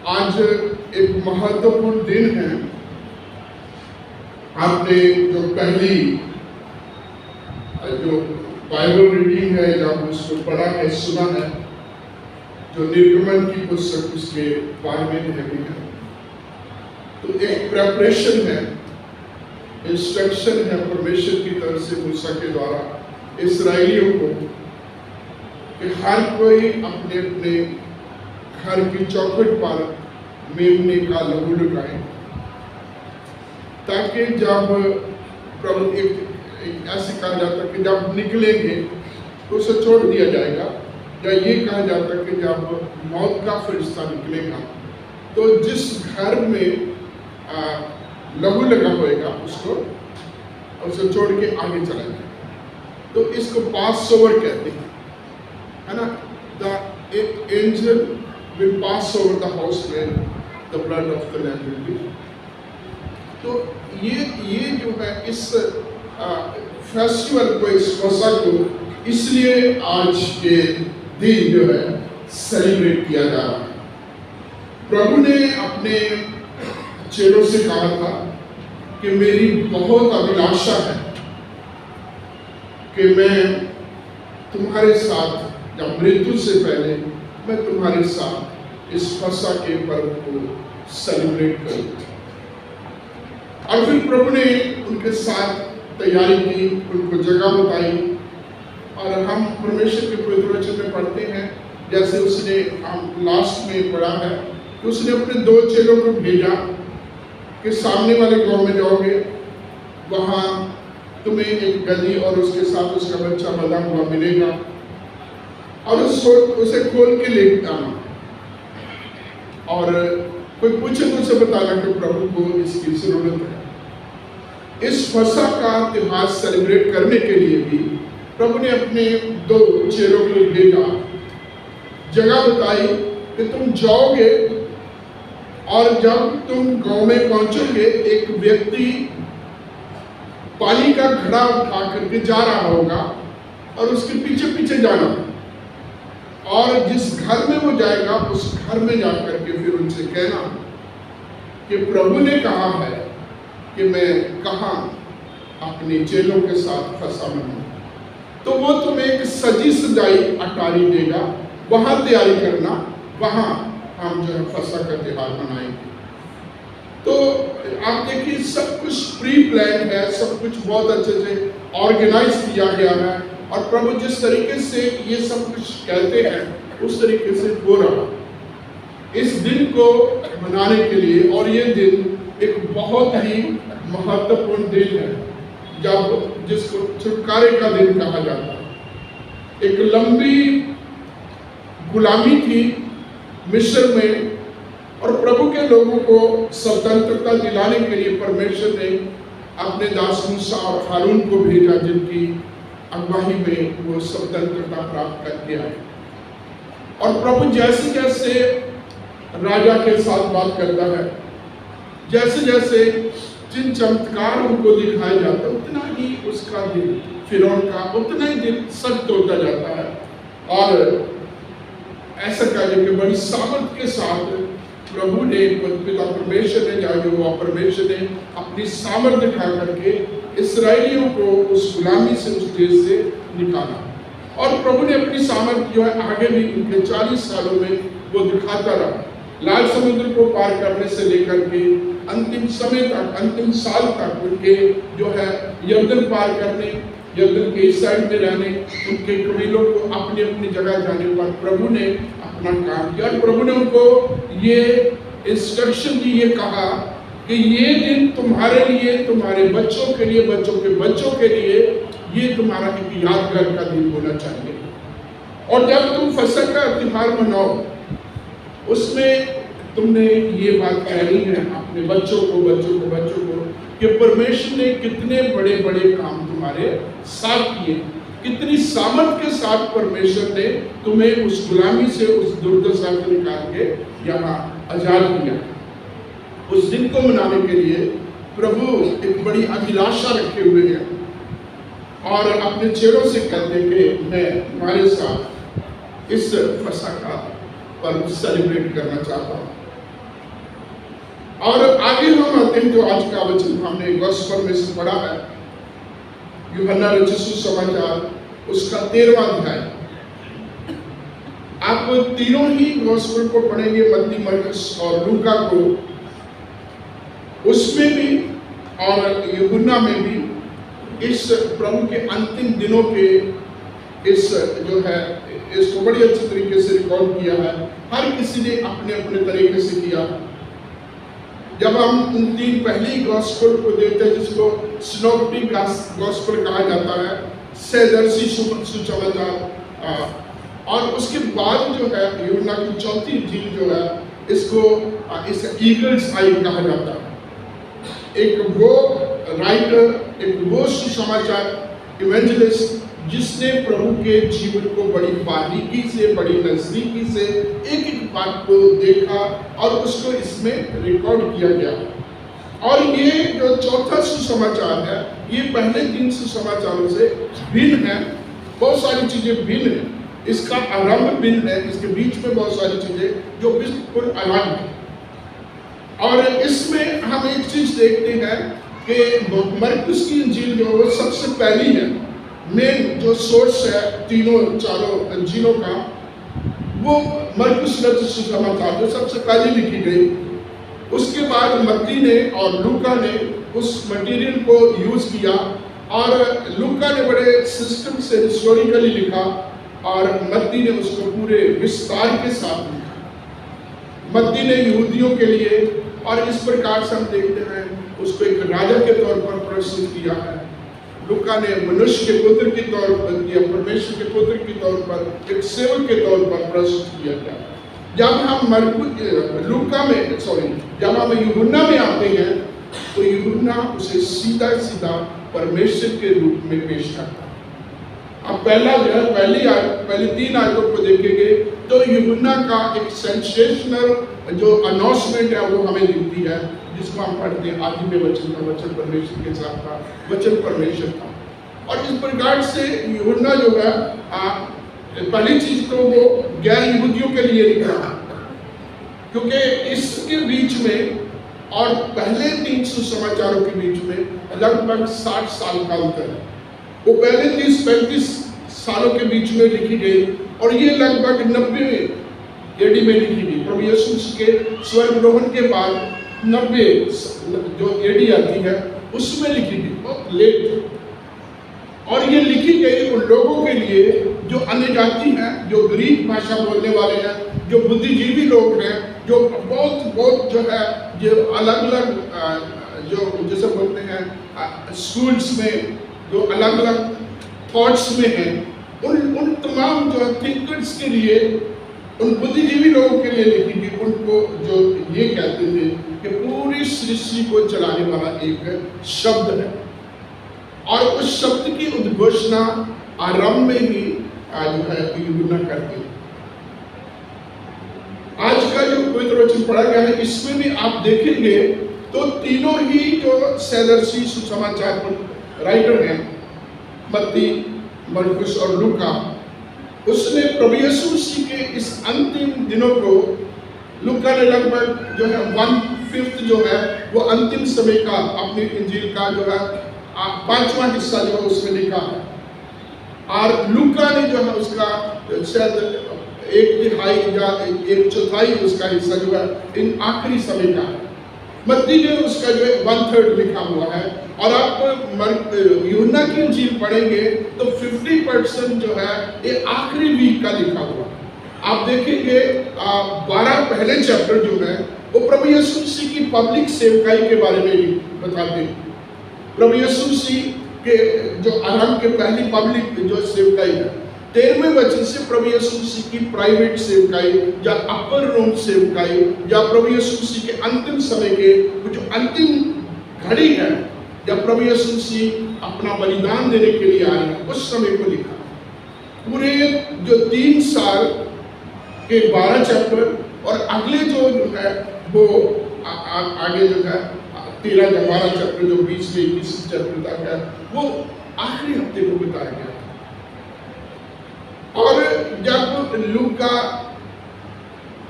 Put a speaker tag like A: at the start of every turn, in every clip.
A: आज एक महत्वपूर्ण दिन है। आपने जो पहली जो बाइबल रीडिंग है, जब उसको पढ़ा है, सुना है, जो निर्गमन की पुस्तक उसके बारे में लिखी है, तो एक प्रेपरेशन है, इंस्ट्रक्शन है परमेश्वर की तरफ से मूसा के द्वारा इस्राएलियों को कि हर कोई अपने अपने घर की चौखट पर मेमने का लहू लगाए, ताकि जब प्रभु एक ऐसे कहा जाता कि जब निकलेंगे तो उसे छोड़ दिया जाएगा, या ये कहा जाता कि जब मौत का फरिश्ता निकलेगा तो जिस घर में लहू लगा होएगा उसको उसे छोड़ के आगे चला जाए। तो इसको पास ओवर कहते हैं, है ना। The angel will pass over the house where the blood of the lamb will be. तो ये जो है इस फेस्टिवल को, इस फसह को इसलिए आज के दिन जो है सेलिब्रेट किया जा रहा है। प्रभु ने अपने चेलों से कहा था कि मेरी बहुत अभिलाषा है कि मैं तुम्हारे साथ, जब मृत्यु से पहले मैं तुम्हारे साथ इस फसह के पर्व को सेलिब्रेट करूं। और फिर प्रभु ने उनके साथ तैयारी की, उनको जगह बताई, और हम परमेश्वर के पवित्र वचन में पढ़ते हैं, जैसे उसने हम लास्ट में पढ़ा है, उसने अपने 2 चेलों को भेजा कि सामने वाले गांव में जाओगे, वहाँ तुम्हें एक गधी और उसके साथ उसका बच्चा बंधा हुआ मिलेगा, और उसे खोल के ले आना, और कोई पूछे तो उसे बताना कि प्रभु को इसकी जरूरत है। इस फसह का त्योहार सेलिब्रेट करने के लिए भी प्रभु ने अपने 2 चेलों को भेजा, जगह बताई कि तुम जाओगे, और जब तुम गांव में पहुंचोगे एक व्यक्ति पानी का घड़ा उठा करके जा रहा होगा, और उसके पीछे पीछे जाना, और जिस घर में वो जाएगा उस घर में जाकर के फिर उनसे कहना कि प्रभु ने कहा है कि मैं कहाँ अपने चेलों के साथ फसह मनाऊं। तो वो तुम्हें एक सजी सजाई अटारी देगा, वहां तैयारी करना, वहां हम जो है फसह का त्योहार मनाएंगे। तो आप देखिए सब कुछ प्री प्लान है, सब कुछ बहुत अच्छे से ऑर्गेनाइज किया गया है, और प्रभु जिस तरीके से ये सब कुछ कहते हैं उस तरीके से हो रहा इस दिन को मनाने के लिए। और ये दिन एक बहुत ही महत्वपूर्ण दिन है, जब जिसको छुटकारे का दिन कहा जाता है। एक लंबी गुलामी थी मिस्र में, और प्रभु के लोगों को स्वतंत्रता दिलाने के लिए परमेश्वर ने अपने दास मूसा और हारून को भेजा, जिनकी अगुवाई में वो स्वतंत्रता प्राप्त करके आए। और प्रभु जैसे जैसे राजा के साथ बात करता है, जैसे जैसे जिन चमत्कार उनको दिखाया जाता है, उतना ही उसका दिल, फिरौन का उतना ही दिल सख्त होता जाता है। और ऐसा कहा कि बड़ी सामर्थ के साथ प्रभु ने, पिता परमेश्वर ने, जो परमेश्वर ने अपनी सामर्थ दिखा करके इस्राएलियों को उस गुलामी से, उस देश से निकाला। और प्रभु ने अपनी सामर्थ जो है आगे भी उनके 40 सालों में वो दिखाता रहा। लाल समुद्र को पार करने से लेकर के अंतिम समय तक, अंतिम साल तक उनके जो है यर्दन पार करने, यर्दन के इस साइड में रहने, उनके कबीलों को अपनी अपनी जगह जाने पर प्रभु ने अपना काम किया। प्रभु ने उनको ये इंस्ट्रक्शन दी, ये कहा कि ये दिन तुम्हारे लिए, तुम्हारे बच्चों के लिए, बच्चों के बच्चों के लिए ये तुम्हारा एक यादगार का दिन होना चाहिए। और जब तुम फसह का त्योहार मनाओ, उसमें तुमने ये बात कहनी है अपने बच्चों को कि परमेश्वर ने कितने बड़े बड़े काम तुम्हारे साथ किए, कितनी सामर्थ के साथ परमेश्वर ने तुम्हें उस गुलामी से, उस दुर्दशा से निकाल के यहाँ आजाद किया। उस दिन को मनाने के लिए प्रभु एक बड़ी अभिलाषा रखे हुए हैं, और अपने चेलों से कहते हैं कि मैं तुम्हारे साथ इस फसह का पर्व सेलिब्रेट करना चाहता हूँ। और आगे हम आते हैं, जो आज का वचन हमने गॉस्पेल में से पढ़ा है, यूहन्ना रचित सुसमाचार उसका 13वां अध्याय। आप तीनों ही गॉस्पेल को पढ़ेंगे, मत्ती, मरकुस और लूका को, उसमें भी और यूहन्ना में भी इस प्रभु के अंतिम दिनों के इस जो है इसको बड़ी अच्छी तरीके से रिकॉर्ड किया है। हर किसी ने अपने अपने तरीके से किया। जब हम उन तीन पहली गॉस्पेल को देखते हैं, जिसको सिनॉप्टिक गॉस्पेल कहा जाता है, सैदर्शी सुसमाचार, और उसके बाद जो है यूहन्ना की चौथी इंजील जो है, इसको इस ईगल्स आई कहा जाता है। एक वो राइटर, एक वो सुसमाचार इवेंजलिस्ट जिसने प्रभु के जीवन को बड़ी बारीकी से, बड़ी नजदीकी से एक एक बात को देखा और उसको इसमें रिकॉर्ड किया गया। और ये जो चौथा सुसमाचार है, ये पहले तीन सुसमाचारों से भिन्न है। बहुत सारी चीजें भिन्न है, इसका आरंभ भिन्न है, इसके बीच में बहुत सारी चीजें जो बिल्कुल अलग है। और इसमें हम एक चीज देखते हैं कि मरकुस की इंजील जो वो सबसे पहली है, मेन जो सोर्स है तीनों चारों इंजीलों का, वो मरकुस रचित सुसमाचार जो सबसे पहले लिखी गई। उसके बाद मत्ती ने और लूका ने उस मटेरियल को यूज किया, और लूका ने बड़े सिस्टम से हिस्टोरिकली लिखा, और मत्ती ने उसको पूरे विस्तार के साथ लिखा। मत्ती ने यहूदियों के लिए, और इस प्रकार से हम देखते हैं उसको एक राजा के तौर पर प्रस्तुत किया है। लूका ने मनुष्य के पुत्र के तौर पर या परमेश्वर के पुत्र के तौर पर, एक सेवक के तौर पर प्रस्तुत किया गया। जब हम जब हम यूहन्ना में आते हैं, तो यूहन्ना उसे सीधा सीधा परमेश्वर के रूप में पेश करता है। अब पहला जो है, पहली तीन आयतों को देखेंगे तो यूहन्ना का एक सेंसेशनल जो अनाउंसमेंट है वो हमें दिखती है, जिसको हम पढ़ते हैं, आदि में वचन था, वचन परमेश्वर के साथ था, वचन परमेश्वर था। और इस प्रकार से यूहन्ना जो है, पहली चीज तो वो गैर यहूदियों के लिए लिखा, क्योंकि इसके बीच में और पहले तीन सुसमाचारों के बीच में लगभग 60 साल का अंतर है। वो पहले 30-35 सालों के बीच में लिखी गई, और ये लगभग 90 एडी में लिखी गई। प्रभु यीशु के स्वर्गारोहण के बाद 90 जो एडी आती है उसमें लिखी गई, बहुत लेट। और ये लिखी गई उन लोगों के लिए जो अन्य जाति हैं, जो ग्रीक भाषा बोलने वाले हैं, जो बुद्धिजीवी लोग हैं, जो बहुत जो है, जो अलग अलग जो जैसे बोलते हैं स्कूल्स में जो अलग अलग थॉट्स में हैं, उन तमाम जो थिंकर्स के लिए, उन बुद्धिजीवी लोगों के लिए लिखी गई। उनको जो ये कहते थे कि पूरी सृष्टि को चलाने वाला एक शब्द है, और उस शब्द की उद्घोषणा आरंभ में ही जो है यूहन्ना करते हैं। आज का जो पवित्र वचन पढ़ा गया है, इसमें भी आप देखेंगे तो तीनों ही जो सैदर्शी सुसमाचार राइटर हैं, मत्ती, मरकुस और लूका, उसने प्रभु यीशु मसीह के इस अंतिम दिनों को, लूका ने लगभग जो है 1/5 जो है वो अंतिम समय का अपनी इंजील का जो है 5वां हिस्सा जो है उसमें लिखा है, और लूका ने जो है उसका शायद 1/3 या 1/4 उसका हिस्सा जो है इन आखिरी समय का है। मत्ती ने उसका जो है 1/3 लिखा हुआ है। और आप यूहन्ना की इंजील पढ़ेंगे तो 50% जो है ये आखिरी वीक का लिखा हुआ है। आप देखेंगे 12 पहले चैप्टर जो है वो प्रभु यीशु मसीह की पब्लिक सेवकाई के बारे में बताते हैं। प्रभु यीशु मसीह के जो आरंभ के पहली पब्लिक जो सेवकाई है, 13वें वचन से प्रभु यीशु मसीह की प्राइवेट सेवकाई या अपर रूम सेवकाई, या प्रभु यीशु मसीह के अंतिम समय के जो अंतिम घड़ी है, जब प्रभु यीशु मसीह अपना बलिदान देने के लिए आए, उस समय को लिखा। पूरे जो 3 साल के 12 चैप्टर, और अगले जो है वो आगे जो है 13 या 12 चैप्टर जो बीच में 21 चैप्टर तक है, वो आखिरी हफ्ते को बताया गया। और जब लूका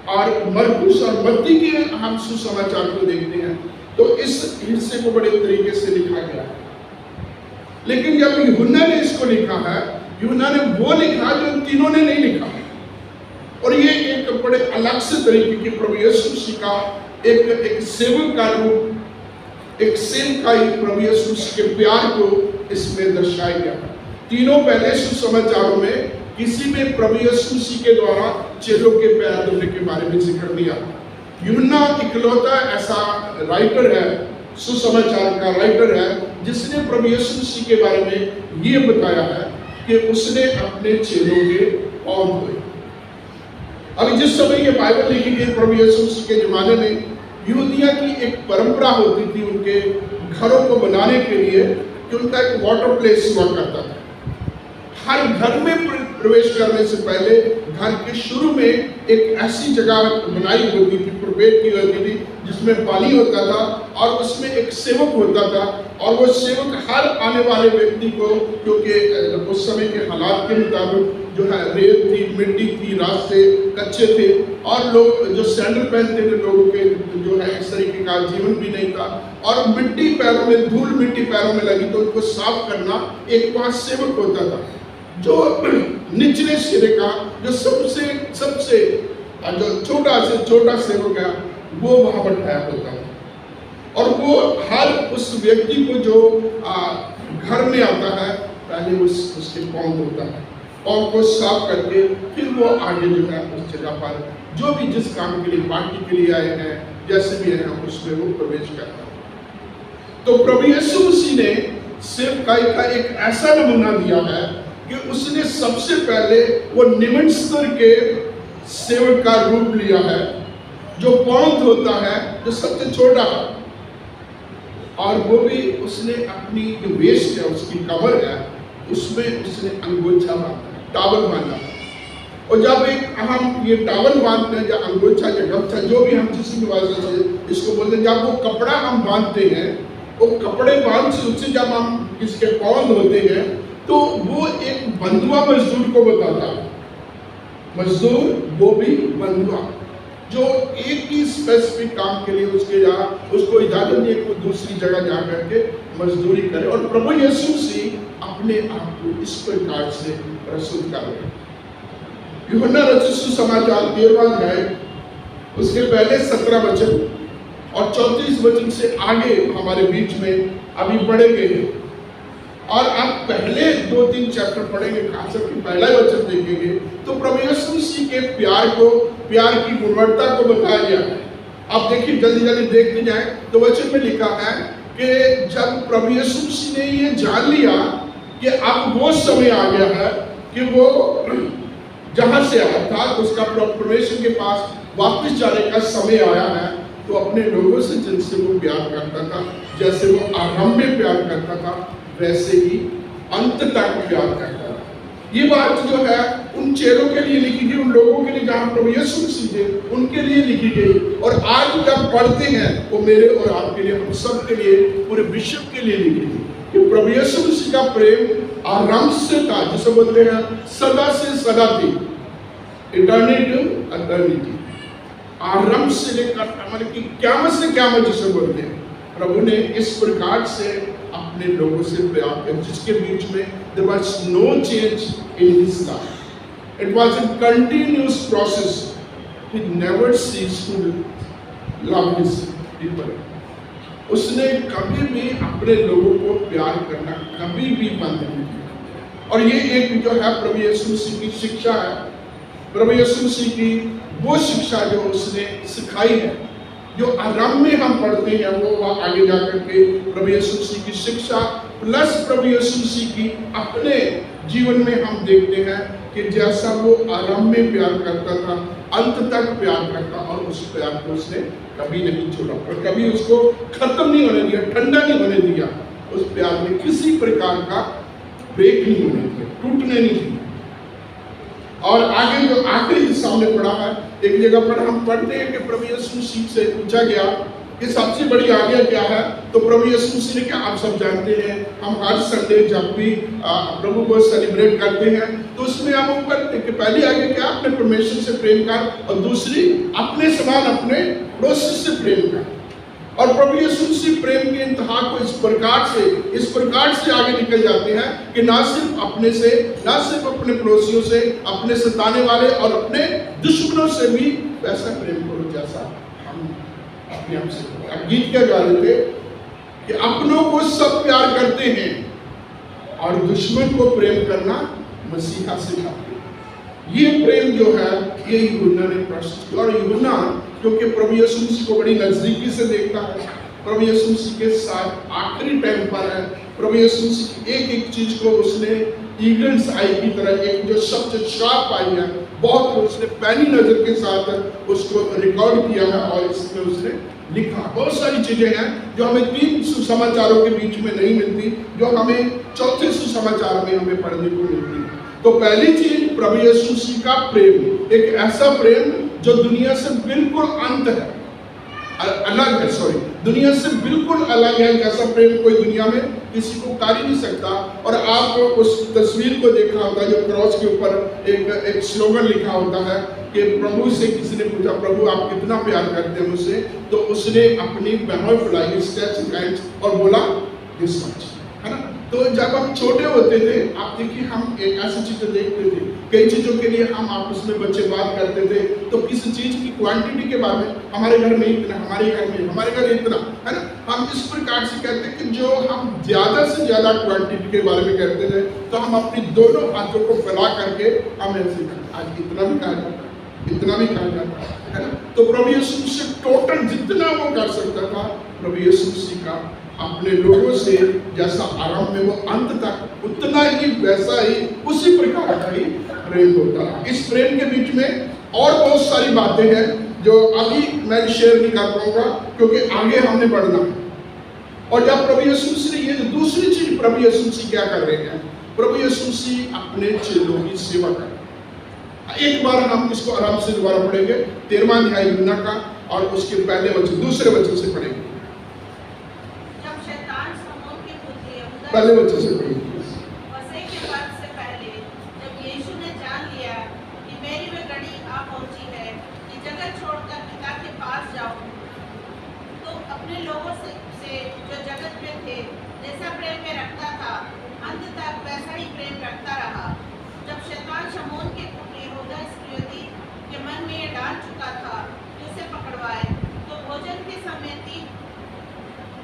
A: और मरकुस और मत्ती के हम सुसमाचार को देखते हैं तो इस हिस्से को बड़े तरीके से लिखा गया है। लेकिन जब यूहन्ना ने इसको लिखा है, यूहन्ना ने वो लिखा जो तीनों ने नहीं लिखा, और ये एक बड़े अलग से तरीके की प्रभु यीशु मसीह का एक सेवक का रूप, एक सेवकाई प्रभु यीशु मसीह के प्यार को इसमें दर्शाया गया है। तीनों पहले सुसमाचारों में किसी में प्रभु यीशु मसीह के द्वारा चेलों के पैर धोने के बारे में जिक्र नहीं आता। यूहन्ना इकलौता ऐसा राइटर है, सुसमाचार का राइटर है, जिसने प्रभु यीशु मसीह के बारे में ये बताया है कि उसने अपने चेलों के पाँव धोए। अभी जिस समय ये बाइबल लिखी गई, प्रभु यीशु मसीह के जमाने में यहूदिया की एक परंपरा होती थी उनके घरों को बनाने के लिए कि उनका एक वाटर प्लेस हुआ करता था। हर घर में प्रवेश करने से पहले घर के शुरू में एक ऐसी जगह बनाई होती थी, प्रिपेयर की होती थी, जिसमें पानी होता था और उसमें एक सेवक होता था, और वो सेवक हर आने वाले व्यक्ति को, क्योंकि उस समय के हालात के मुताबिक जो है रेत थी, मिट्टी थी, रास्ते कच्चे थे, और लोग जो सैंडल पहनते थे लोगों के जो है इस तरीके का जीवन भी नहीं था, और मिट्टी पैरों में, धूल मिट्टी पैरों में लगी तो उनको साफ करना एक वहाँ सेवक होता था, जो निचले सिरे का, जो सबसे जो छोटा से छोटा सेवक है, वो वहाँ पर ठहर होता था। और वो हर उस व्यक्ति को जो घर में आता है, पहले उसके पाँव धोता है, पाँव को साफ करके फिर वो आगे जो है उस जगह पर जो भी जिस काम के लिए, पार्टी के लिए आए हैं, जैसे भी हैं, उसमें वो प्रवेश करता है। तो प्रभु यीशु मसीह ने सेवकाई का एक ऐसा नमूना दिया है कि उसने सबसे पहले वो निम्न स्तर के सेवक का रूप लिया है, जो पाँव धोता है, जो सबसे छोटा है, और वो भी उसने अपनी जो वेस्ट है, उसकी कमर है, उसमें उसने अंगोछा बांधा, टावल बांधा। और जब एक हम ये टावल बांधते हैं, या अंगोछा या गमछा, जो भी हम जिस भाषा से इसको बोलते हैं, जब वो कपड़ा हम बांधते हैं, वो कपड़े बांध से उससे जब हम किसके पाँव धोते हैं, तो वो एक बंधुआ मजदूर को बताता है। मजदूर वो भी बंधुआ, जो एक ही स्पेसिफिक काम के लिए उसको इजाजत नहीं है कि दूसरी जगह जा करके मजदूरी करे। और प्रभु यीशु मसीह अपने आप को इस प्रकार से प्रस्तुत कर रहे हैं। यूहन्ना रचित सुसमाचार 13वां अध्याय, उसके पहले 17 वचन और 34 वचन से आगे हमारे बीच में अभी पढ़े गए हैं, और आप पहले 2-3 चैप्टर पढ़ेंगे, खास करके पहला वचन देखेंगे, तो प्रभु यीशु मसीह के प्यार की गुणवत्ता को बताया गया है। आप देखिए, जल्दी जल्दी देखते जाए तो वचन में लिखा है कि जब प्रभु यीशु मसीह ने ये जान लिया कि अब वो समय आ गया है कि वो जहाँ से आया था उसका परमेश्वर के पास वापस जाने का समय आया है, तो अपने लोगों से जिनसे वो प्यार करता था, जैसे वो आरंभ में प्यार करता था, वैसे ही अंत तक प्यार करता है। ये बात जो है उन चेलों के लिए लिखी गई, उन लोगों के लिए जहाँ प्रभु यीशु मसीह थे उनके लिए लिखी गई, और आज जब पढ़ते हैं वो मेरे और आपके लिए, हम सब के लिए, पूरे विश्व के लिए लिखी गई कि प्रभु यीशु मसीह का प्रेम आरंभ से था, जिसे बोलते हैं सदा से सदा थी, इटर्निटी टू इटर्निटी, आरंभ से लेकर मतलब कि क़यामत से क़यामत जिसे बोलते हैं। प्रभु ने इस प्रकार से अपने लोगों से प्यार किया, जिसके बीच में there was no change in his life. It was a continuous process. He never ceased to love his people. उसने कभी भी अपने लोगों को प्यार करना कभी भी बंद नहीं किया। और ये एक जो है प्रभु यीशु मसीह की शिक्षा है, प्रभु यीशु मसीह की वो शिक्षा जो उसने सिखाई है, जो आरंभ में हम पढ़ते हैं, वो आगे जाकर के प्रभु यीशु मसीह की शिक्षा प्लस प्रभु यीशु मसीह की अपने जीवन में हम देखते हैं कि जैसा वो आरंभ में प्यार करता था, अंत तक प्यार करता, और उस प्यार को उसने कभी नहीं छोड़ा और कभी उसको खत्म नहीं होने दिया, ठंडा नहीं होने दिया। उस प्यार में किसी प्रकार का ब्रेक नहीं होने दिया, टूटने नहीं दिया। और आगे जो आखिरी हिस्सा हमने पढ़ा है, एक जगह पर हम पढ़ते हैं कि प्रभु यीशु मसीह से पूछा गया कि सबसे बड़ी आज्ञा क्या है? तो प्रभु यीशु मसीह ने क्या, आप सब जानते हैं, हम हर संडे जब भी प्रभु को सेलिब्रेट करते हैं तो उसमें हम ऊपर कि पहली आज्ञा क्या, अपने परमेश्वर से प्रेम कर, और दूसरी अपने समान अपने पड़ोसी से प्रेम कर। और प्रभु यीशु मसीह प्रेम के इंतहा को इस प्रकार से आगे निकल जाते हैं कि ना सिर्फ अपने से, ना सिर्फ अपने पड़ोसियों से, अपने सताने वाले और अपने दुश्मनों से भी वैसा प्रेम करो जैसा हम अपने आप से। अब गीत क्या गा रहे थे कि अपनों को सब प्यार करते हैं और दुश्मन को प्रेम करना मसीहा सिखाते हैं। ये प्रेम जो है ये यूहन्ना ने प्रस्तुत किया, और यूहन्ना क्योंकि प्रभु यीशु मसीह को बड़ी नजदीकी से देखता है, प्रभु यीशु मसीह के साथ आखिरी टाइम पर है, प्रभु यीशु मसीह की एक एक चीज को उसने ईगल्स आई की तरह, एक जो सबसे शार्प आई है, बहुत उसने पैनी नजर के साथ उसको रिकॉर्ड किया है और इसमें उसने लिखा। बहुत सारी चीजें हैं जो हमें 3 सुसमाचारों के बीच में नहीं मिलती, जो हमें चौथे सुसमाचार में हमें पढ़ने को मिलती है। तो पहली चीज प्रभु यीशु मसीह का प्रेम, एक ऐसा प्रेम जो दुनिया से बिल्कुल अंत है, अलग है, सॉरी, दुनिया से बिल्कुल अलग है, जैसा प्रेम कोई दुनिया में किसी को कर ही नहीं सकता। और आप उस तस्वीर को देखा होगा जो क्रॉस के ऊपर एक स्लोगन लिखा होता है कि प्रभु से किसी ने पूछा, प्रभु आप कितना प्यार करते हैं मुझसे? तो उसने अपनी बाहों फैलाई, स्ट्रेच हैंड्स, और बोला दिस मच, है ना। तो जब हम छोटे होते थे, आप देखिए, हम एक ऐसी चीजें देखते थे, कई चीजों के लिए हम आपस में बच्चे बात करते थे, तो किसी चीज की क्वांटिटी के बारे में, हमारे घर में इतना, हमारे घर इतना, है ना। हम इस प्रकार से कहते हैं कि जो हम ज्यादा से ज्यादा क्वांटिटी के बारे में कहते थे, तो हम अपनी दोनों हाथों को फैला करके हम ऐसे आज इतना भी कहा जाता है, इतना भी कहा जाता है ना। तो प्रभु यीशु मसीह टोटल जितना वो कर सकता था, प्रभु यीशु मसीह का अपने लोगों से जैसा आरंभ में वो अंत तक उतना ही वैसा ही उसी प्रकार का ही प्रेम होता है। इस प्रेम के बीच में और बहुत सारी बातें हैं जो अभी मैं शेयर नहीं कर पाऊंगा क्योंकि आगे हमने बढ़ना है। और जब प्रभु यीशु मसीह, ये दूसरी चीज प्रभु यीशु मसीह क्या कर रहे हैं, प्रभु यीशु मसीह अपने चेलों की सेवा कर रहे हैं। एक बार हम इसको आराम से दोबारा पढ़ेंगे, 13वां अध्याय यूहन्ना का, और उसके दूसरे वचन से पढ़ेंगे, पहले वचन से पढ़ेंगे।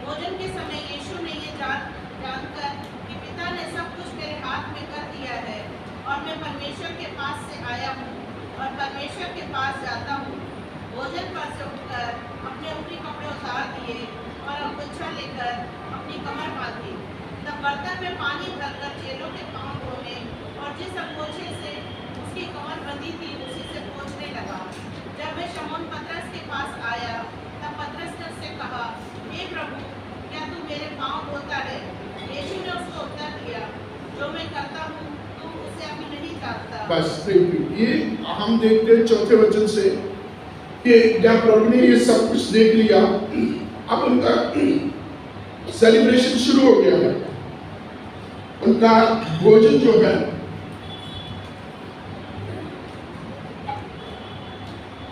B: भोजन के समय यीशु ने ये जानकर कि पिता ने सब कुछ मेरे हाथ में कर दिया है और मैं परमेश्वर के पास से आया हूँ और परमेश्वर के पास जाता हूँ, भोजन पर से उठकर अपने ऊपरी कपड़े उतार दिए और अंगोछा लेकर अपनी कमर बांधी, तब बर्तन में पानी भरकर चेलों के पांव धोने और जिस अंगोछे से उसकी कमर बंधी थी उसी से पोंछने लगा। जब मैं शमौन पतरस के पास आया तब पतरस ने उससे कहा, हे प्रभु, क्या तू मेरे पांव धोता है? यीशु ने उसको उत्तर दिया, जो मैं करता हूँ तुम उसे अभी नहीं जानता।
A: बस ये हम देखते हैं चौथे वचन से कि जब प्रभु ने ये सब कुछ देख लिया, अब उनका सेलिब्रेशन शुरू हो गया है। उनका भोजन जो है,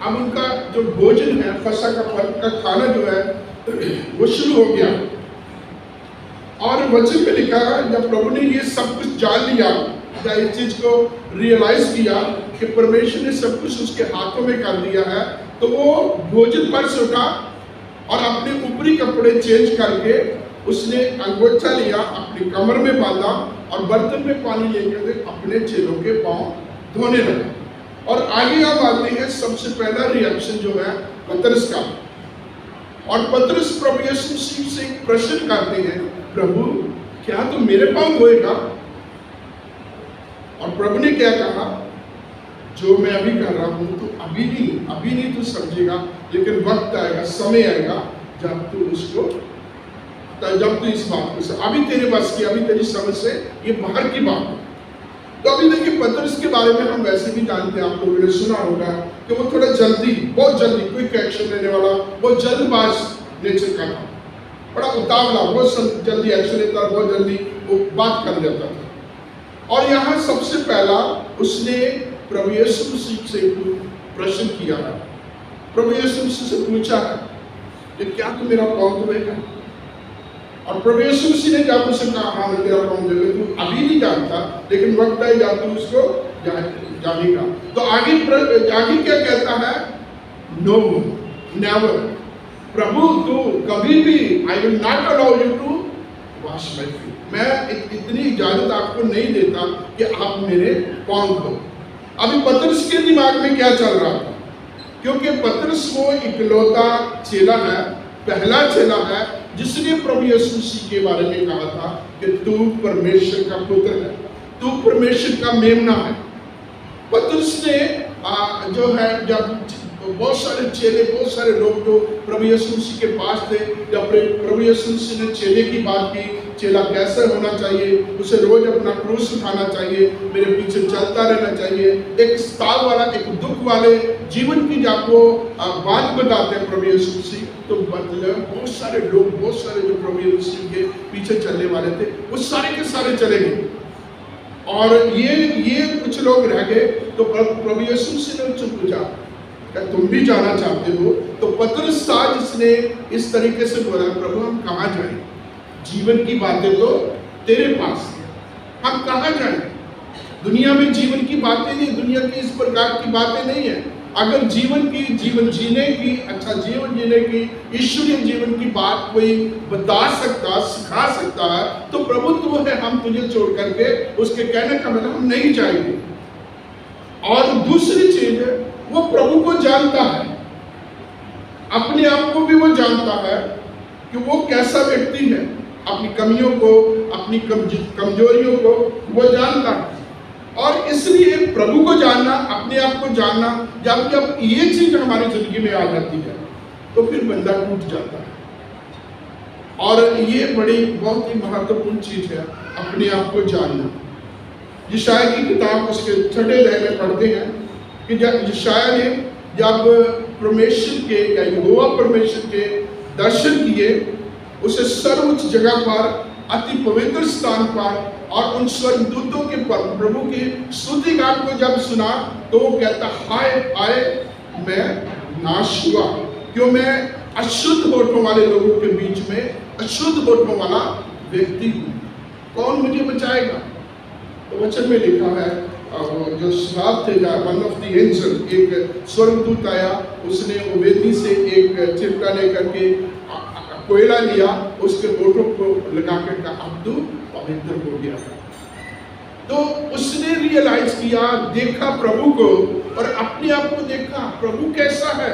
A: अब उनका जो भोजन है, फसह का फल का खाना जो है वो शुरू हो गया। और वचन में लिखा है जब प्रभु ने ये सब कुछ जान लिया, जब इस चीज को रियलाइज किया कि परमेश्वर ने सब कुछ उसके हाथों में कर दिया है, तो वो भोजन पर से उठा और अपने ऊपरी कपड़े चेंज करके उसने अंगोछा लिया, अपनी कमर में बांधा और बर्तन में पानी लेकर अपने चेलों के पांव धोने लगा। और आगे हम आते हैं, सबसे पहला रिएक्शन जो है पतरस का, और पतरस प्रभु यीशु मसीह से एक प्रश्न करते हैं, प्रभु क्या तू मेरे पांव धोएगा? और प्रभु ने क्या कहा, जो मैं अभी कर रहा हूं तो अभी नहीं तू समझेगा, लेकिन वक्त आएगा, समय आएगा जब तू इस बात को अभी तेरे बस की, अभी तेरी समझ से ये बाहर की बात है। तो अभी देखिए पतरस के बारे में हम वैसे भी जानते हैं, आप लोगों ने सुना होगा कि वो थोड़ा बहुत जल्दी क्विक एक्शन लेने वाला, वो जल्दबाज नेचर का था, बड़ा उतावला, बहुत जल्दी एक्शन लेता, बहुत जल्दी वो बात कर देता था। और यहाँ सबसे पहला उसने प्रभु यीशु मसीह से प्रश्न किया है, प्रभु यीशु मसीह से पूछा है कि क्या तू मेरा पाँव धोएगा? और प्रभु यीशु मसीह ने जब उसे कहा हाँ मैं तेरा पाँव धोएगा, तू अभी नहीं जानता लेकिन वक्त है जब तू उसको जानेगा। तो आगे क्या कहता है? नो, नेवर, प्रभु तू कभी भी, I will not allow you to wash my feet, मैं इतनी इजाजत आपको नहीं देता कि आप मेरे पाँव धो। अभी पतरस के दिमाग में क्या चल रहा था? क्योंकि पतरस वो इकलौता चेला है, पहला चेला है जिसने प्रभु यीशु मसीह के बारे में कहा था कि तू परमेश्वर का पुत्र है, तू परमेश्वर का मेमना है। पतरस ने जो है, जब बहुत सारे चेले, बहुत सारे लोग जो प्रभु यीशु मसीह के पास थे, जब प्रभु यीशु मसीह ने चेले की बात की, चेला कैसे होना चाहिए, उसे रोज अपना क्रूस उठाना चाहिए, मेरे पीछे चलता रहना चाहिए, एक स्ताव वाला, एक दुख वाले जीवन की जब वो बात बताते हैं प्रभु यीशु मसीह, तो बहुत सारे लोग, बहुत सारे जो प्रभु यीशु मसीह के पीछे चलने वाले थे वो सारे के सारे चले गए और ये कुछ लोग रह गए। तो प्रभु यीशु मसीह ने उनसे पूछा क्या तुम भी जाना चाहते हो? तो पतरस था जिसने इस तरीके से बोला, प्रभु हम कहाँ जाएं? जीवन की बातें तो तेरे पास है, हम कहाँ जाएं? दुनिया में जीवन की बातें नहीं, दुनिया की इस प्रकार की बातें नहीं है। अगर जीवन जीने की, अच्छा जीवन जीने की, ईश्वरीय जीवन की बात कोई बता सकता, सिखा सकता है तो प्रभु तू है, हम तुझे छोड़ करके उसके कहने का मतलब हम नहीं जाएंगे। और दूसरी चीज है, वो प्रभु को जानता है, अपने आप को भी वो जानता है कि वो कैसा व्यक्ति है, अपनी कमियों को, अपनी कमजोरियों को वो जानता है। और इसलिए प्रभु को जानना, अपने आप को जानना, जब ये चीज हमारी जिंदगी में आ जाती है तो फिर बंदा टूट जाता है। और ये बड़ी बहुत ही महत्वपूर्ण चीज है, अपने आप को जानना। यशायाह की किताब उसके 6 अध्याय में पढ़ते हैं कि यशायाह ने जब परमेश्वर के या यहोवा परमेश्वर के दर्शन किए, उसे सर्वोच्च जगह पर, अति पवित्र स्थान पर और उन स्वर्गदूतों के प्रभु की स्तुति गान को जब सुना तो वो कहता, हाय हाय मैं नाश हुआ, क्यों मैं अशुद्ध होठों वाले लोगों के बीच में अशुद्ध होठों वाला व्यक्ति हूँ, कौन मुझे बचाएगा? तो वचन में लिखा है, जो श्राप थे, वन ऑफ द एंजल, एक स्वर्गदूत आया, उसने वो वेदी से एक चिमटा लेकर के कोयला लिया, उसके होठों को लगा कर कहा अब तू पवित्र हो गया। तो उसने रियलाइज किया, देखा प्रभु को और अपने आप को देखा, प्रभु कैसा है,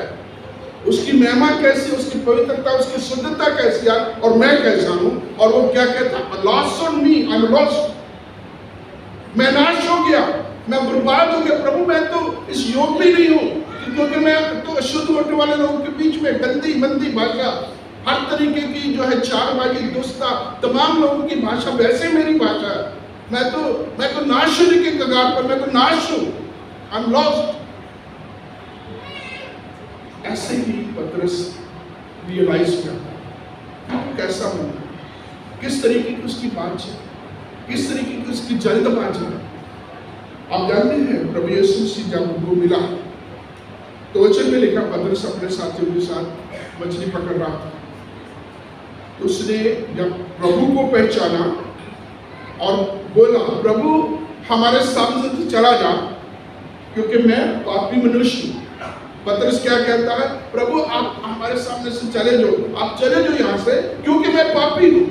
A: उसकी महिमा कैसी, उसकी पवित्रता, उसकी शुद्धता कैसी है और मैं कैसा हूँ। और वो क्या कहता, lost on me, I am lost, मैं नाश हो गया, मैं बर्बाद हो गया, प्रभु मैं तो इस योग में नहीं हूँ, क्योंकि मैं तो अशुद्ध होने वाले लोगों के बीच में गंदी मंदी भाषा, हर तरीके की जो है चालबाजी, दुष्टता, तमाम लोगों की भाषा वैसे मेरी भाषा है, मैं तो नाश होने के कगार पर, मैं तो नाश हूं, आई एम लॉस्ट। ऐसे ही पतरस रियलाइज करता है कैसा बंदा, किस तरीके की उसकी बातचीत, किस तरीके की उसकी जल्दबाजी। आप जानते हैं प्रभु यीशु मसीह जब उनको मिला तो वचन में लिखा, पतरस अपने साथियों के साथ मछली पकड़ रहा था, तो उसने जब प्रभु को पहचाना और बोला, प्रभु हमारे सामने से चला जा क्योंकि मैं पापी मनुष्य हूँ। पतरस क्या कहता है, प्रभु आप हमारे सामने से चले जाओ, आप चले जाओ यहाँ से क्योंकि मैं पापी हूँ।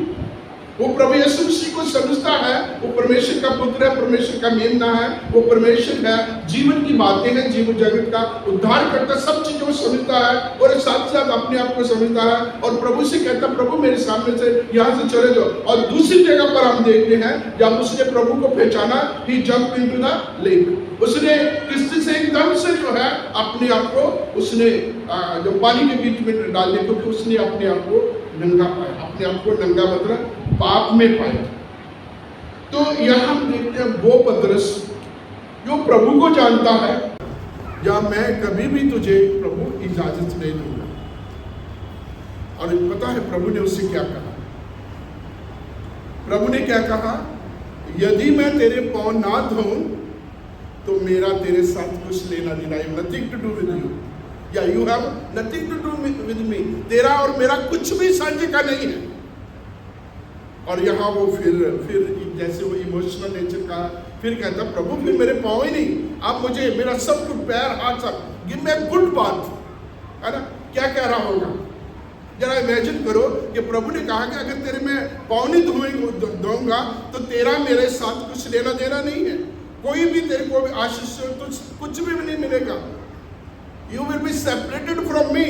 A: वो प्रभु यीशु मसीह को समझता है, वो परमेश्वर का पुत्र है, परमेश्वर का मेमना है, वो परमेश्वर है, जीवन की बातें हैं, जीवन जगत का उद्धार करता, सब चीजों को समझता है और साथ साथ अपने आप को समझता है और प्रभु से कहता, प्रभु मेरे सामने से यहाँ से चले जाओ। और दूसरी जगह पर हम देखते हैं जब उसने प्रभु को पहचाना, ही जंप इनटू द लेक, उसने किस्ती से एकदम से जो है अपने आप को उसने जो पानी के बीच में डाल दिया, क्योंकि उसने अपने आप को नंगा पाया, अपने आप को नंगा मतलब पाप में पाया। तो यहां हम देखते हैं वो पतरस जो प्रभु को जानता है, या मैं कभी भी तुझे प्रभु इजाजत नहीं दूंगा। और पता है प्रभु ने उससे क्या कहा? प्रभु ने क्या कहा? यदि मैं तेरे पांव ना धोऊं तो मेरा तेरे साथ कुछ लेना देना, I have nothing to do with you, या you have nothing to do with me. तेरा और मेरा कुछ भी साझे का नहीं है। और यहाँ वो फिर जैसे वो इमोशनल नेचर का फिर कहता, प्रभु फिर मेरे पाँव ही नहीं, आप मुझे मेरा सब कुछ पैर हाथ सब गिव मी अ गुड बात, है ना? क्या कह रहा होगा? जरा इमेजिन करो कि प्रभु ने कहा कि अगर तेरे में पाँव नहीं धोऊंगा तो तेरा मेरे साथ कुछ लेना देना नहीं है, कोई भी तेरे को आशीष कुछ भी नहीं मिलेगा, you will be separated from me.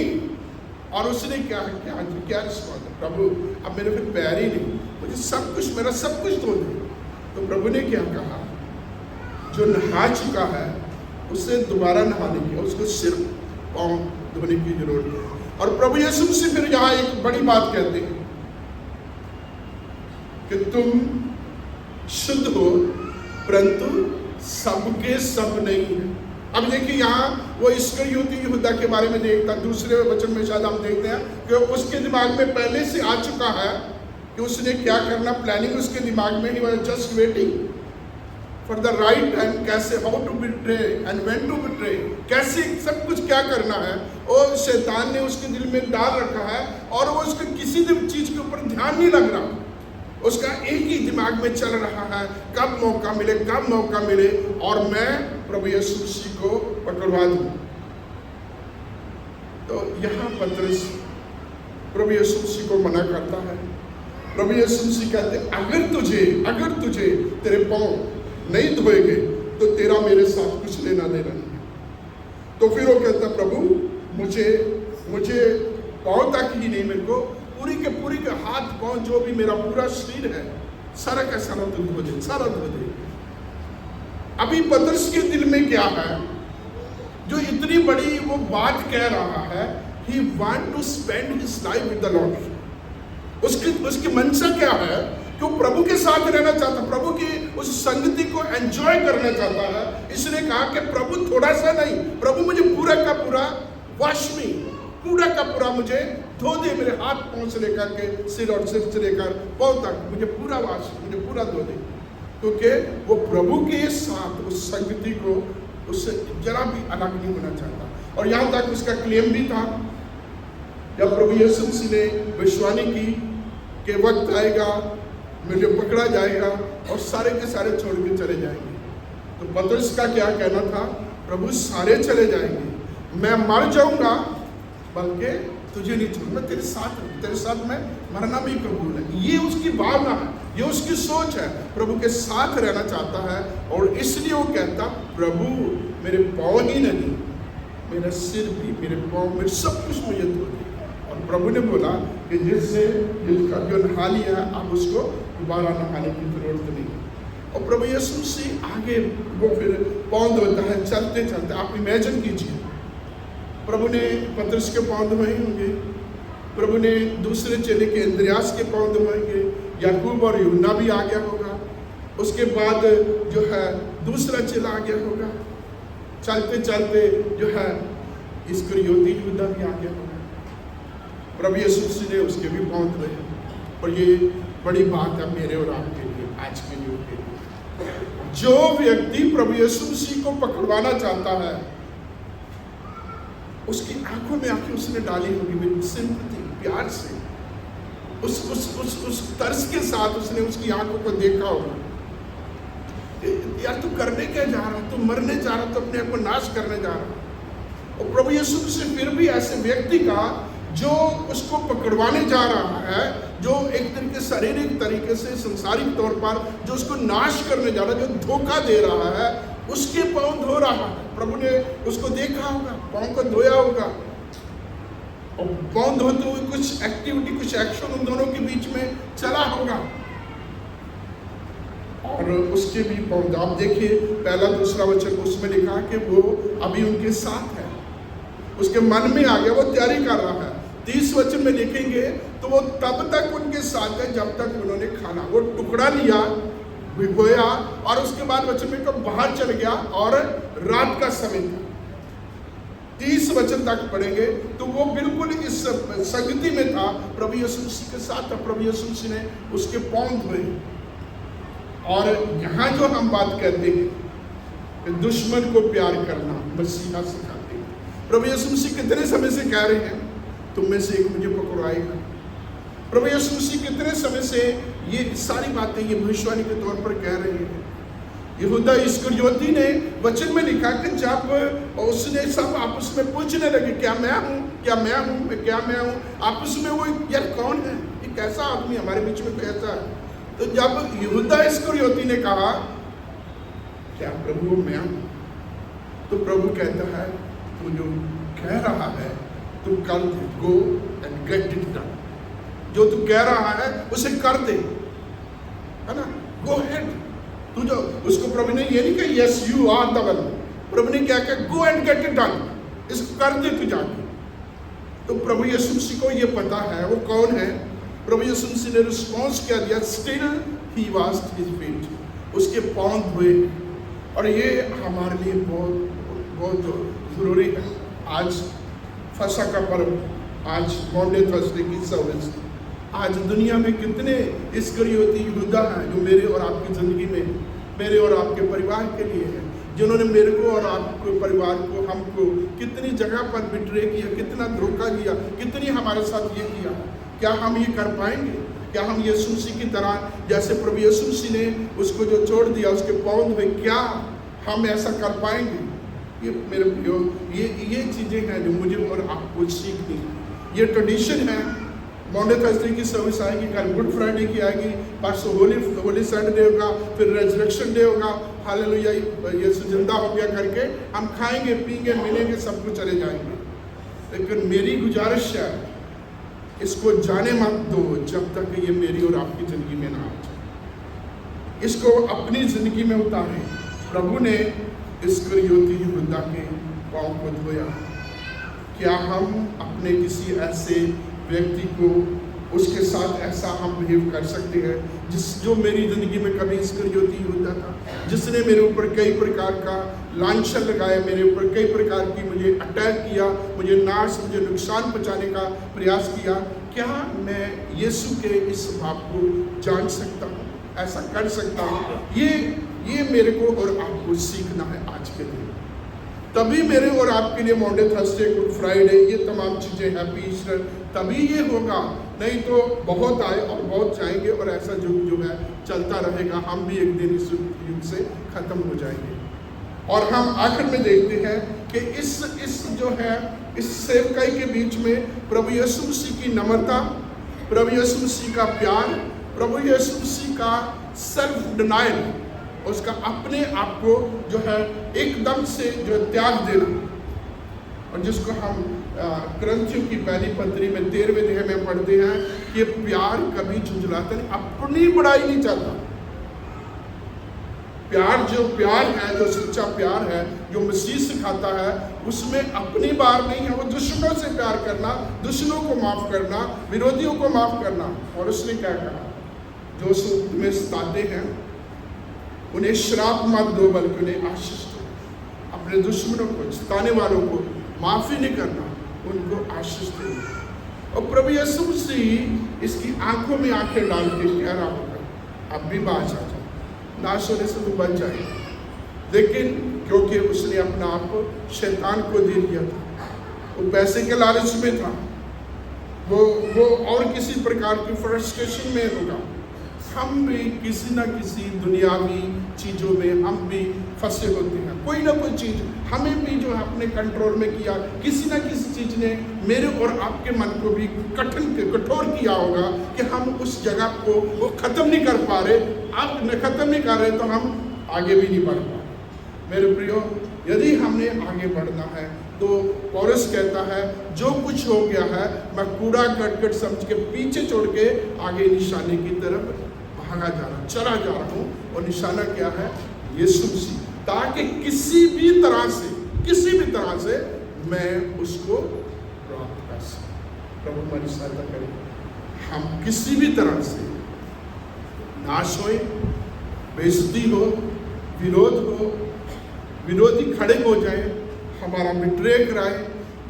A: और उसने क्या रिस्पॉन्स? प्रभु अब मेरे फिर पैर ही नहीं, मुझे सब कुछ, मेरा सब कुछ धो दे। तो प्रभु ने क्या कहा? जो नहा चुका है उसे दोबारा नहाने की, उसको सिर्फ पाँव धोने की जरूरत है। और प्रभु यीशु मसीह फिर यहाँ एक बड़ी बात कहते हैं कि तुम शुद्ध हो परंतु सबके सब नहीं है। अब देखिए यहाँ वो इस्करियोती यहूदा के बारे में देखता, दूसरे वचन में शायद हम देखते हैं कि उसके दिमाग में पहले से आ चुका है कि उसने क्या करना, प्लानिंग उसके दिमाग में ही, वो just waiting for the right time, कैसे, how to betray and when to betray, कैसे सब कुछ क्या करना है, और शैतान ने उसके दिल में डाल रखा है और वो उसके किसी भी चीज के ऊपर ध्यान नहीं लग रहा, उसका एक ही दिमाग में चल रहा है, कब मौका मिले, कब मौका मिले और मैं प्रभु यीशु मसीह को पकड़वा दूं। तो यहाँ पतरस प्रभु यीशु मसीह को मना करता है। प्रभु यीशु मसीह कहते अगर तुझे तेरे पाँव नहीं धोएंगे तो तेरा मेरे साथ कुछ लेना देना नहीं। तो फिर वो कहता, प्रभु मुझे पाँव तक ही नहीं, मेरे को पूरी के हाथ पाँव, जो भी मेरा पूरा शरीर है, सारा का सारा तू धो दे, सारा धो दे। अभी पतरस के दिल में क्या है जो इतनी बड़ी वो बात कह रहा है? He want to spend his life with the lord. उसकी मंशा क्या है कि वो प्रभु के साथ रहना चाहता, प्रभु की उस संगति को एंजॉय करना चाहता है। इसने कहा कि प्रभु थोड़ा सा नहीं, प्रभु मुझे पूरा का पूरा वॉश मी, पूरा का पूरा मुझे धो दे, मेरे हाथ पाँव से लेकर के सिर और सिर से लेकर पाँव तक मुझे पूरा वॉश, मुझे पूरा धो दे। क्योंकि वो प्रभु के साथ उस संगति को उससे जरा भी अलग नहीं होना चाहता। और यहाँ तक उसका क्लेम भी था, जब प्रभु यीशु मसीह ने भविष्यवाणी की कि वक्त आएगा, मुझे पकड़ा जाएगा और सारे के सारे छोड़ के चले जाएंगे, तो पतरस का क्या कहना था? प्रभु सारे चले जाएंगे, मैं मर जाऊंगा बल्कि तुझे नहीं छोड़, मैं तेरे साथ मैं मरना भी कबूल है। ये उसकी भावना है, ये उसकी सोच है, प्रभु के साथ रहना चाहता है। और इसलिए वो कहता, प्रभु मेरे पाँव ही नहीं, मेरा सिर भी, मेरे पाँव, मेरे सब कुछ मुझे धो दे। और प्रभु ने बोला कि जिसका जो नहा लिया है, अब उसको दोबारा नहाने की जरूरत नहीं। और प्रभु यीशु मसीह आगे वो फिर पाँव धोता है चलते चलते। आप इमेजिन कीजिए, प्रभु ने पतरस के पाँव धोए होंगे, प्रभु ने दूसरे चेले के अंद्रयास के पाँव धोएंगे, याकूब और यूहन्ना भी आ गया होगा, उसके बाद जो है दूसरा चेला आ गया होगा, चलते चलते जो है इस्करियोती यहूदा भी आ गया होगा। प्रभु यीशु मसीह ने उसके भी पाँव धोए। और ये बड़ी बात है मेरे और आपके लिए, आज के युग के लिए। जो व्यक्ति प्रभु यीशु मसीह को पकड़वाना चाहता है, उसकी आंखों में आंखें उसने डाली होगी विद सिंपैथी, प्यार से, उस तरस के साथ उसने उसकी आंखों को देखा होगा। यार तू करने क्या जा रहा, तू मरने जा रहा, तू अपने आप को नाश करने जा रहा। और प्रभु यीशु मसीह फिर भी ऐसे व्यक्ति का जो उसको पकड़वाने जा रहा है, जो एक तरीके शारीरिक तरीके से, संसारिक तौर पर जो उसको नाश करने जा रहा है, जो धोखा दे रहा है, उसके पाँव धो रहा है। प्रभु ने उसको देखा होगा, पाँव को धोया होगा, और पाँव धोते हुए कुछ एक्टिविटी, कुछ एक्शन उन दोनों के बीच में चला होगा। और उसके भी पाँव, आप देखिए पहला दूसरा वचन उसमें लिखा कि वो अभी उनके साथ है, उसके मन में आ गया, वो तैयारी कर रहा है। 30 वचन में देखेंगे तो वो तब तक उनके साथ है जब तक उन्होंने खाना, वो टुकड़ा लिया, भिगोया, और उसके बाद वचन में कब बाहर चल गया और रात का समय था। 30 वचन तक पढ़ेंगे तो वो बिल्कुल इस संगति में था, प्रभु यीशु मसीह के साथ था। प्रभु यीशु मसीह ने उसके पाँव धोए। और यहाँ जो हम बात करते हैं कि दुश्मन को प्यार करना मसीहा सिखाते हैं। प्रभु यीशु मसीह कितने समय से कह रहे हैं, तुम में से एक मुझे पकड़ाएगा। प्रभु यीशु मसीह कितने समय से ये सारी बातें ये भविष्यवाणी के तौर पर कह रहे हैं। यहूदा इस्करियोती ने वचन में लिखा कि जब उसने सब आपस में पूछने लगे, क्या मैं हूँ, क्या मैं हूँ, क्या मैं हूँ, आपस में वो यार कौन है, ये कैसा आदमी हमारे बीच में कोई ऐसा है। तो जब यहूदा इस्करियोती ने कहा क्या प्रभु मैं हूँ, तो प्रभु कहता है तू जो कह रहा है तू कर दे, go and get it done. जो तू कह रहा है उसे कर दे, है ना, गो हेड। तू जो उसको प्रभु ने ये नहीं कहा yes you are the one, प्रभु ने क्या कहा, go and get it done, इसको कर दे तू जाके। तो प्रभु यीशु मसीह को ये पता है वो कौन है। प्रभु यीशु मसीह ने रिस्पॉन्स क्या दिया, still he washed his feet, उसके पाँव धोए। और ये हमारे लिए बहुत बहुत जरूरी है। आज फसह का पर्व, आज मॉन्डे थर्सडे की सर्विस, आज दुनिया में कितने इस्करियोती यहूदा हैं जो मेरे और आपकी ज़िंदगी में, मेरे और आपके परिवार के लिए है, जिन्होंने मेरे को और आपके परिवार को, हमको कितनी जगह पर बिट्रे किया, कितना धोखा दिया, कितनी हमारे साथ ये किया। क्या हम ये कर पाएंगे? क्या हम यीशु मसीह की तरह, जैसे प्रभु यीशु मसीह ने उसको जो छोड़ दिया उसके पाँव में, क्या हम ऐसा कर पाएंगे? ये मेरे प्रियो, ये चीज़ें हैं जो मुझे और आपको सीखनी है। ये ट्रेडिशन है। मॉन्डे थर्सडे की सर्विस आएगी, कल गुड फ्राइडे की आएगी, परसों होली सैटरडे होगा, फिर रेजरेक्शन डे होगा। हालेलुया, यीशु जिंदा हो गया करके हम खाएंगे, पीएंगे, मिलेंगे, सब कुछ चले जाएंगे। लेकिन मेरी गुजारिश है, इसको जाने मत दो जब तक ये मेरी और आपकी ज़िंदगी में ना आ जाए। इसको अपनी ज़िंदगी में उतारें। प्रभु ने इस्करियोती यहूदा के पाँव को धोया। क्या हम अपने किसी ऐसे व्यक्ति को, उसके साथ ऐसा हम बिहेव कर सकते हैं जो मेरी ज़िंदगी में कभी इस्करियोती यहूदा था, जिसने मेरे ऊपर कई प्रकार का लांछन लगाया, मेरे ऊपर कई प्रकार की मुझे अटैक किया, मुझे नुकसान पहुंचाने का प्रयास किया। क्या मैं यीशु के इस भाव को जान सकता हूँ, ऐसा कर सकता हूँ? ये मेरे को और आपको सीखना है आज के दिन। तभी मेरे और आपके लिए मॉन्डे थर्सडे, गुड फ्राइडे, ये तमाम चीज़ें, हैप्पी ईस्टर, तभी ये होगा। नहीं तो बहुत आए और बहुत जाएंगे और ऐसा युग जो है चलता रहेगा। हम भी एक दिन इस युग से ख़त्म हो जाएंगे। और हम आखिर में देखते हैं कि इस जो है इस सेवकाई के बीच में प्रभु यीशु मसीह की नम्रता, प्रभु यीशु मसीह का प्यार, प्रभु यीशु मसीह का सेल्फ डिनाइल, उसका अपने आप को जो है एकदम से जो त्याग देना। और जिसको हम क्रंथियों की पहली पत्री में 13वें अध्याय में पढ़ते हैं कि प्यार कभी झुंझलाता नहीं, अपनी बड़ाई नहीं चाहता। प्यार है, जो सच्चा प्यार है, जो मसीह सिखाता है, उसमें अपनी बार नहीं है। वो दुश्मनों से प्यार करना, दुश्मनों को माफ करना, विरोधियों को माफ करना। और उसने क्या कहा, जो तुम्हें सताते हैं उन्हें श्राप मत दो, बल्कि उन्हें आशीष दो। अपने दुश्मनों को, सताने वालों को माफ़ी नहीं करना, उनको आशीष देना। और प्रभु यीशु मसीह इसकी आंखों में आंखें डाल के कह रहा होगा, अब भी बाज आ जाए, नाश होने से तो बच जाए। लेकिन क्योंकि उसने अपना आप शैतान को दे दिया था, वो पैसे के लालच में था, वो और किसी प्रकार की फ्रस्ट्रेशन में होगा। हम भी किसी न किसी दुनियावी चीज़ों में हम भी फंसे होते हैं। कोई ना कोई चीज़ हमें भी जो है अपने कंट्रोल में किया, किसी न किसी चीज़ ने मेरे और आपके मन को भी कठोर किया होगा कि हम उस जगह को वो ख़त्म नहीं कर पा रहे। अब ख़त्म नहीं कर रहे तो हम आगे भी नहीं बढ़ पा रहे। मेरे प्रियो, यदि हमने आगे बढ़ना है तो पौलुस कहता है, जो कुछ हो गया है मैं कूड़ा करकट समझ के पीछे छोड़ के आगे निशाने की तरफ भागा जा रहा, चला जा रहा हूँ। और निशाना क्या है? यीशु मसीह, ताकि किसी भी तरह से मैं उसको प्राप्त कर सकूं। प्रभु हमारी सहायता करें। हम किसी भी तरह से नाश होए, बेइज्जती हो, विरोध हो, विरोधी खड़े हो जाए, हमारा बिट्रे कराए,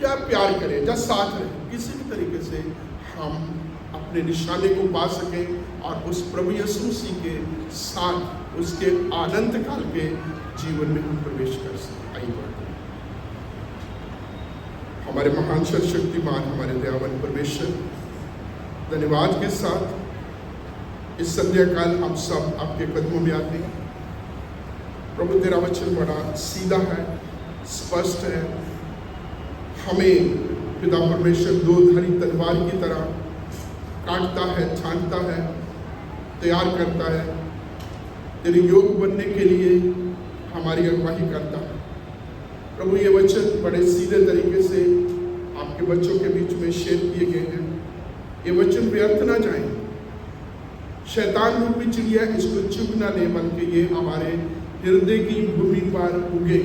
A: या प्यार करें या साथ रहें, किसी भी तरीके से हम अपने निशाने को पा सकें और उस प्रभु यीशु मसीह के साथ उसके आनंद काल के जीवन में हम प्रवेश कर सकें। आइए बढ़ते हैं। हमारे महान सर्वशक्तिमान हमारे दयावान परमेश्वर, धन्यवाद के साथ इस संध्या काल हम सब आपके कदमों में आते हैं। प्रभु तेरा वचन बड़ा सीधा है, स्पष्ट है, हमें पिता परमेश्वर दो धारी तलवार की तरह काटता है, छांटता है, तैयार करता है, तेरे योग बनने के लिए हमारी अगुवाई करता है। प्रभु ये वचन बड़े सीधे तरीके से आपके बच्चों के बीच में शेयर किए गए हैं। ये वचन व्यर्थ ना जाए, शैतान रूपी चिड़िया इसको चुग ना ले, बल्कि ये हमारे हृदय की भूमि पर उगे,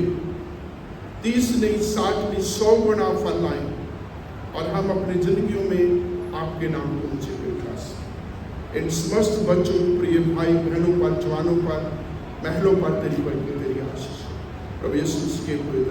A: 30 नहीं 60 नहीं 100 गुना फल लाए और हम अपनी जिंदगियों में आपके नाम को ऊंचे पे उठा सकें। इन समस्त बच्चों, प्रिय भाई बहनों पर, जवानों पर, महलों पर तेरी बरकत, तेरी आशीष प्रभु यीशु के हुए